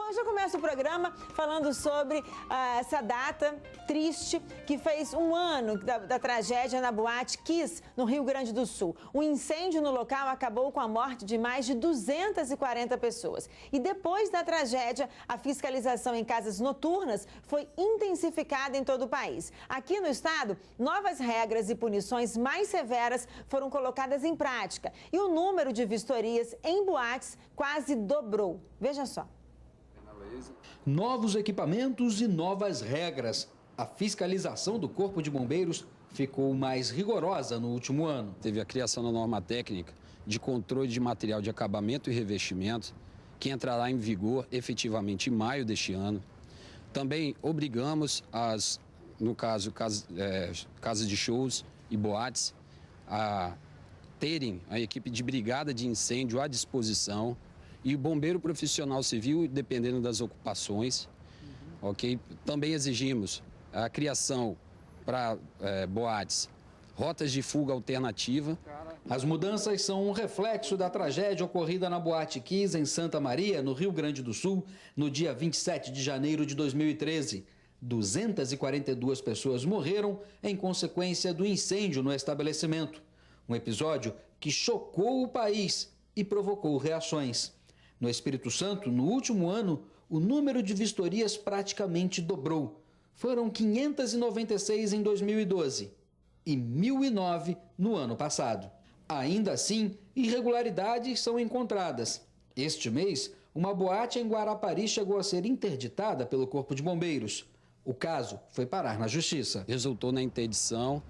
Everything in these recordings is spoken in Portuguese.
Bom, já começa o programa falando sobre essa data triste que fez um ano da tragédia na Boate Kiss, no Rio Grande do Sul. O incêndio no local acabou com a morte de mais de 240 pessoas. E depois da tragédia, a fiscalização em casas noturnas foi intensificada em todo o país. Aqui no estado, novas regras e punições mais severas foram colocadas em prática. E o número de vistorias em boates quase dobrou. Veja só. Novos equipamentos e novas regras. A fiscalização do Corpo de Bombeiros ficou mais rigorosa no último ano. Teve a criação da norma técnica de controle de material de acabamento e revestimento, que entrará em vigor efetivamente em maio deste ano. Também obrigamos no caso, casas de shows e boates, a terem a equipe de brigada de incêndio à disposição e o bombeiro profissional civil, dependendo das ocupações. Ok? Também exigimos a criação para boates, rotas de fuga alternativa. As mudanças são um reflexo da tragédia ocorrida na Boate Kiss, em Santa Maria, no Rio Grande do Sul, no dia 27 de janeiro de 2013. 242 pessoas morreram em consequência do incêndio no estabelecimento. Um episódio que chocou o país e provocou reações. No Espírito Santo, no último ano, o número de vistorias praticamente dobrou. Foram 596 em 2012 e 1.009 no ano passado. Ainda assim, irregularidades são encontradas. Este mês, uma boate em Guarapari chegou a ser interditada pelo Corpo de Bombeiros. O caso foi parar na Justiça. Resultou na interdição,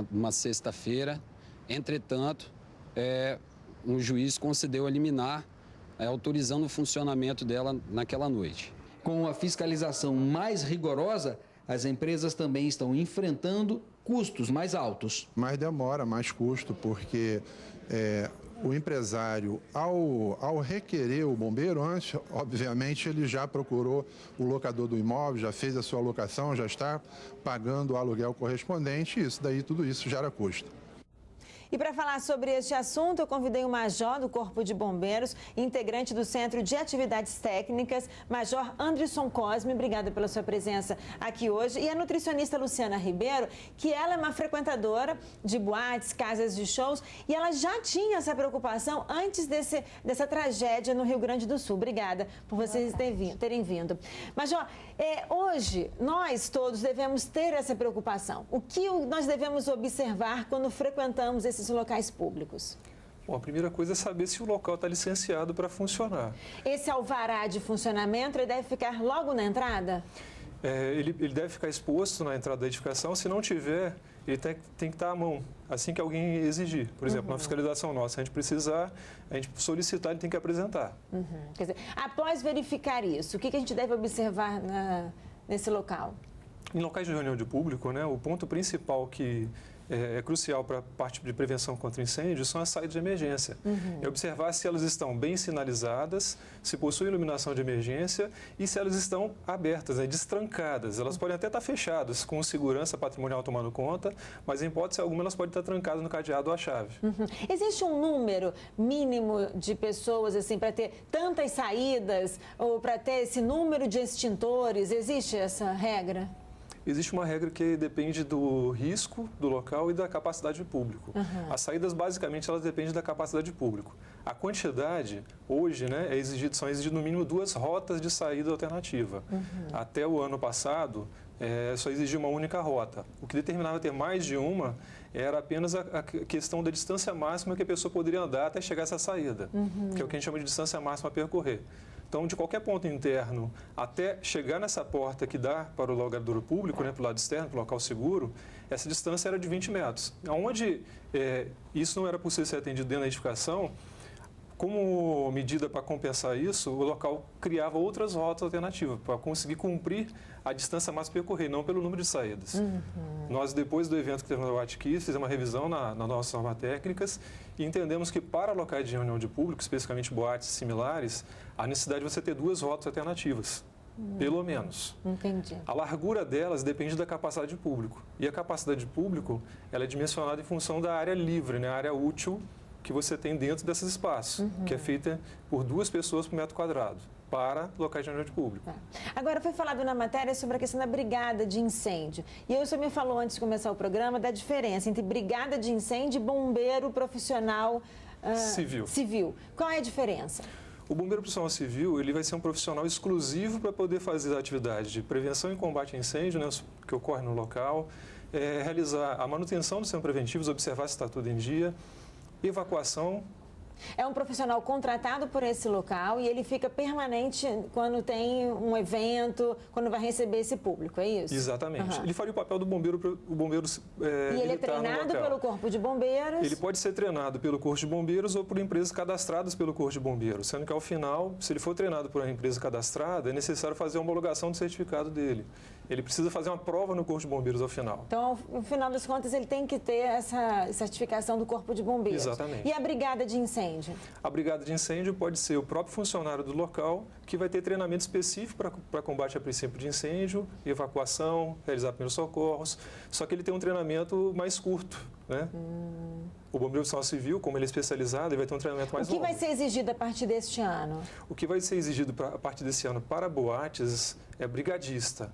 numa sexta-feira. Entretanto, um juiz concedeu a liminar, autorizando o funcionamento dela naquela noite. Com a fiscalização mais rigorosa, as empresas também estão enfrentando custos mais altos. Mais demora, mais custo, porque o empresário, ao requerer o bombeiro, antes, obviamente, ele já procurou o locador do imóvel, já fez a sua locação, já está pagando o aluguel correspondente, e tudo isso gera custo. E para falar sobre este assunto, eu convidei o Major do Corpo de Bombeiros, integrante do Centro de Atividades Técnicas, Major Anderson Cosme. Obrigada pela sua presença aqui hoje. E a nutricionista Luciana Ribeiro, que ela é uma frequentadora de boates, casas de shows, e ela já tinha essa preocupação antes dessa tragédia no Rio Grande do Sul. Obrigada por vocês terem vindo. Major, hoje nós todos devemos ter essa preocupação. O que nós devemos observar quando frequentamos esses locais públicos? Bom, a primeira coisa é saber se o local está licenciado para funcionar. Esse alvará de funcionamento, ele deve ficar logo na entrada? Ele deve ficar exposto na entrada da edificação. Se não tiver, ele tem que estar à mão, assim que alguém exigir. Por exemplo, na fiscalização nossa, se a gente precisar, a gente solicitar, ele tem que apresentar. Quer dizer, após verificar isso, o que a gente deve observar nesse local? Em locais de reunião de público, o ponto principal que é crucial para a parte de prevenção contra incêndio são as saídas de emergência. É observar se elas estão bem sinalizadas, se possuem iluminação de emergência e se elas estão abertas, destrancadas. Elas podem até estar fechadas, com segurança patrimonial tomando conta, mas em hipótese alguma elas podem estar trancadas no cadeado ou a chave. Existe um número mínimo de pessoas assim para ter tantas saídas ou para ter esse número de extintores? Existe essa regra? Existe uma regra que depende do risco do local e da capacidade de público. As saídas, basicamente, elas dependem da capacidade de público. A quantidade, hoje, são exigidas no mínimo 2 rotas de saída alternativa. Até o ano passado, só exigia uma única rota. O que determinava ter mais de uma era apenas a questão da distância máxima que a pessoa poderia andar até chegar a essa saída, que é o que a gente chama de distância máxima a percorrer. Então, de qualquer ponto interno até chegar nessa porta que dá para o logradouro público, para o lado externo, para o local seguro, essa distância era de 20 metros. Onde isso não era possível ser atendido dentro da edificação, como medida para compensar isso, o local criava outras rotas alternativas para conseguir cumprir a distância máxima a percorrer, não pelo número de saídas. Nós, depois do evento que teve na Boate Kiss, fizemos uma revisão nas nossas normas técnicas e entendemos que para locais de reunião de público, especificamente boates similares, há necessidade de você ter 2 rotas alternativas. Pelo menos. Entendi. A largura delas depende da capacidade de público. E a capacidade de público, ela é dimensionada em função da área livre, a área útil que você tem dentro desses espaços, que é feita por 2 pessoas por metro quadrado. para locais de transporte público. Tá. Agora, foi falado na matéria sobre a questão da brigada de incêndio. E o senhor me falou antes de começar o programa da diferença entre brigada de incêndio e bombeiro profissional civil. Qual é a diferença? O bombeiro profissional civil, ele vai ser um profissional exclusivo para poder fazer a atividade de prevenção e combate a incêndio, né, que ocorre no local, realizar a manutenção dos centros preventivos, observar se está tudo em dia, evacuação. É um profissional contratado por esse local e ele fica permanente quando tem um evento, quando vai receber esse público, é isso? Exatamente. Ele faria o papel do bombeiro, e ele é treinado pelo Corpo de Bombeiros? Ele pode ser treinado pelo Corpo de Bombeiros ou por empresas cadastradas pelo Corpo de Bombeiros, sendo que ao final, se ele for treinado por uma empresa cadastrada, é necessário fazer a homologação do certificado dele. Ele precisa fazer uma prova no Corpo de Bombeiros ao final. Então, no final das contas, ele tem que ter essa certificação do Corpo de Bombeiros. Exatamente. E a brigada de incêndio? A brigada de incêndio pode ser o próprio funcionário do local que vai ter treinamento específico para combate a princípio de incêndio, evacuação, realizar primeiros socorros, só que ele tem um treinamento mais curto, né? O bombeiro profissional civil, como ele é especializado, ele vai ter um treinamento mais longo. O que vai ser exigido a partir deste ano? O que vai ser exigido a partir desse ano para boates é brigadista.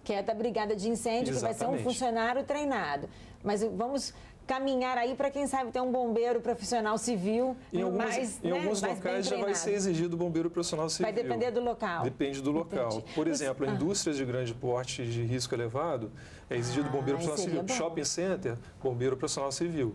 Que é da brigada de incêndio, Exatamente. Que vai ser um funcionário treinado. Mas vamos caminhar aí para, quem sabe, ter um bombeiro profissional civil em alguns locais já vai ser exigido o bombeiro profissional civil. Vai depender do local. Depende do local. Entendi. Por exemplo, indústrias de grande porte de risco elevado, é exigido bombeiro profissional civil. Bom. Shopping center, bombeiro profissional civil.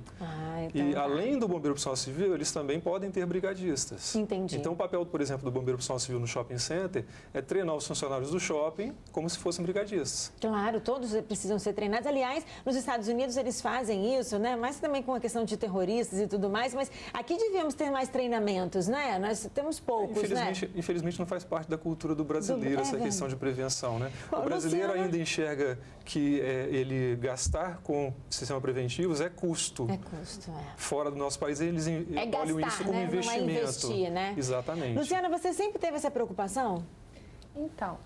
Então e além do bombeiro profissional civil, eles também podem ter brigadistas. Entendi. Então o papel, por exemplo, do bombeiro profissional civil no shopping center é treinar os funcionários do shopping como se fossem brigadistas. Claro, todos precisam ser treinados. Aliás, nos Estados Unidos eles fazem isso, né? Mas também com a questão de terroristas e tudo mais, mas aqui devíamos ter mais treinamentos, né? Nós temos poucos, Infelizmente não faz parte da cultura do brasileiro essa questão de prevenção, né? Bom, o brasileiro ainda enxerga que ele gastar com sistema preventivos é custo. É custo, é. Fora do nosso país, eles olham isso como investimento. Não é investir, né? Exatamente. Luciana, você sempre teve essa preocupação? Então,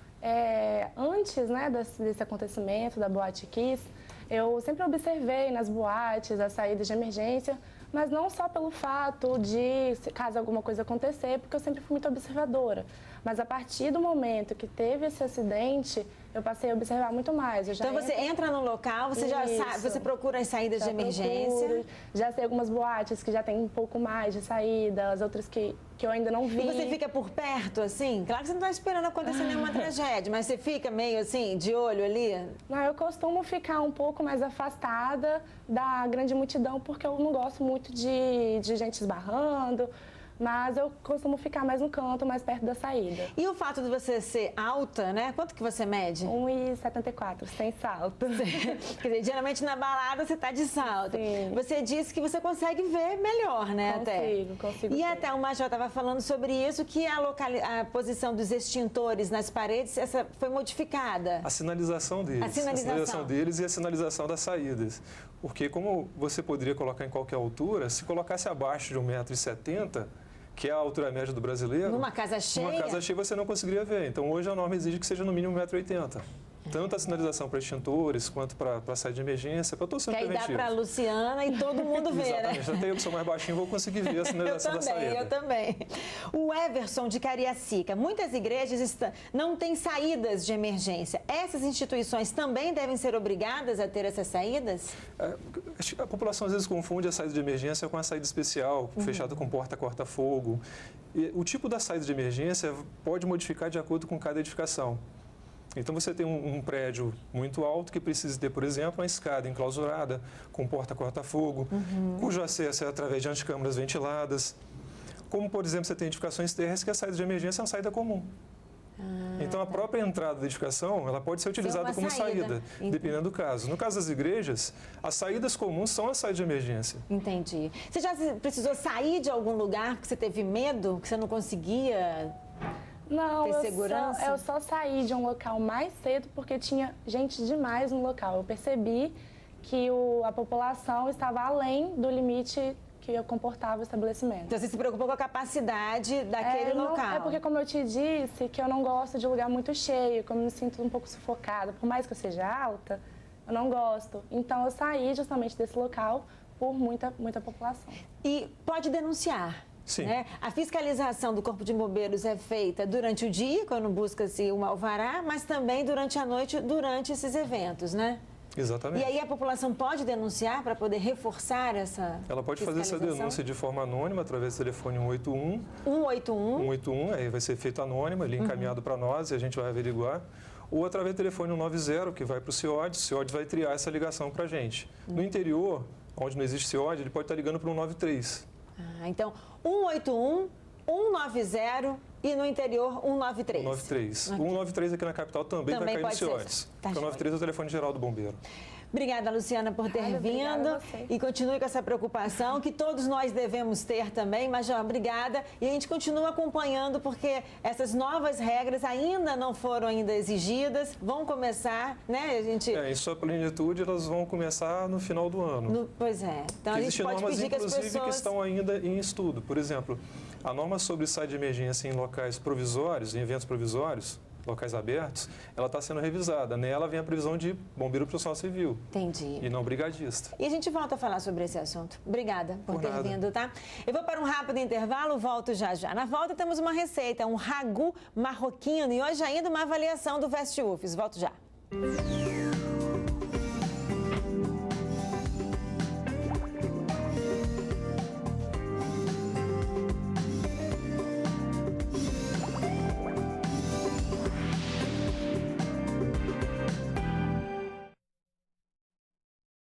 antes, né, desse acontecimento da Boate Kiss, eu sempre observei nas boates as saídas de emergência, mas não só pelo fato de, caso alguma coisa acontecer, porque eu sempre fui muito observadora. Mas a partir do momento que teve esse acidente, eu passei a observar muito mais. Então você entra no local, você já sabe, você procura as saídas de emergência? Já sei algumas boates que já tem um pouco mais de saída, as outras que eu ainda não vi. E você fica por perto, assim? Claro que você não está esperando acontecer nenhuma tragédia, mas você fica meio assim, de olho ali? Não, eu costumo ficar um pouco mais afastada da grande multidão, porque eu não gosto muito de gente esbarrando. Mas eu costumo ficar mais no canto, mais perto da saída. E o fato de você ser alta, né? Quanto que você mede? 1,74, sem salto. Quer dizer, geralmente na balada você tá de salto. Sim. Você disse que você consegue ver melhor, né? Consigo. E até o Major estava falando sobre isso, que a posição dos extintores nas paredes, essa foi modificada. A sinalização deles. A sinalização deles e a sinalização das saídas. Porque como você poderia colocar em qualquer altura, se colocasse abaixo de 1,70 m, que é a altura média do brasileiro... Numa casa cheia? Numa casa cheia você não conseguiria ver. Então, hoje a norma exige que seja no mínimo 1,80 m. Tanto a sinalização para extintores, quanto para a saída de emergência, para todos os preventivos. Que aí dá para a Luciana e todo mundo vê, Exatamente. né? Até eu que sou mais baixinho vou conseguir ver a sinalização da saída. Eu também. O Everson de Cariacica. Muitas igrejas não têm saídas de emergência. Essas instituições também devem ser obrigadas a ter essas saídas? A população às vezes confunde a saída de emergência com a saída especial, fechada com porta corta-fogo. O tipo da saída de emergência pode modificar de acordo com cada edificação. Então, você tem um prédio muito alto que precisa ter, por exemplo, uma escada enclausurada, com porta corta-fogo, cujo acesso é através de anticâmaras ventiladas. Como, por exemplo, você tem edificações térreas que a saída de emergência é uma saída comum. Então, a própria entrada da edificação ela pode ser utilizada como saída, dependendo do caso. No caso das igrejas, as saídas comuns são as saídas de emergência. Entendi. Você já precisou sair de algum lugar porque você teve medo, que você não conseguia... Não, eu só saí de um local mais cedo porque tinha gente demais no local. Eu percebi que a população estava além do limite que comportava o estabelecimento. Então você se preocupou com a capacidade daquele local? É porque, como eu te disse, que eu não gosto de lugar muito cheio, que eu me sinto um pouco sufocada. Por mais que eu seja alta, eu não gosto. Então eu saí justamente desse local por muita população. E pode denunciar? Sim. Né? A fiscalização do Corpo de Bombeiros é feita durante o dia, quando busca-se um alvará, mas também durante a noite, durante esses eventos, né? Exatamente. E aí a população pode denunciar para poder reforçar essa Ela pode fazer essa denúncia de forma anônima através do telefone 181. 181. 181, aí vai ser feito anônimo, ele encaminhado para nós e a gente vai averiguar. Ou através do telefone 190, que vai para o CIOD. O CIOD vai triar essa ligação para a gente. No interior, onde não existe CIOD, ele pode estar ligando para o 193. Então, 181, 190 e no interior 193. 193. O 193 aqui na capital também vai cair no CIODs. Tá, porque o 193 é o telefone geral do bombeiro. Obrigada, Luciana, por ter vindo e continue com essa preocupação que todos nós devemos ter também. Major, obrigada. E a gente continua acompanhando porque essas novas regras ainda não foram exigidas, vão começar, né? Em sua plenitude, elas vão começar no final do ano. Pois é. Então a gente pode pedir que as pessoas... inclusive, que estão ainda em estudo. Por exemplo, a norma sobre saída de emergência em locais provisórios, em eventos provisórios, locais abertos, ela está sendo revisada. Nela vem a previsão de bombeiro profissional civil. Entendi. E não brigadista. E a gente volta a falar sobre esse assunto. Obrigada por ter vindo, tá? Eu vou para um rápido intervalo, volto já já. Na volta temos uma receita, um ragu marroquino e hoje ainda uma avaliação do Fast Uffice. Volto já.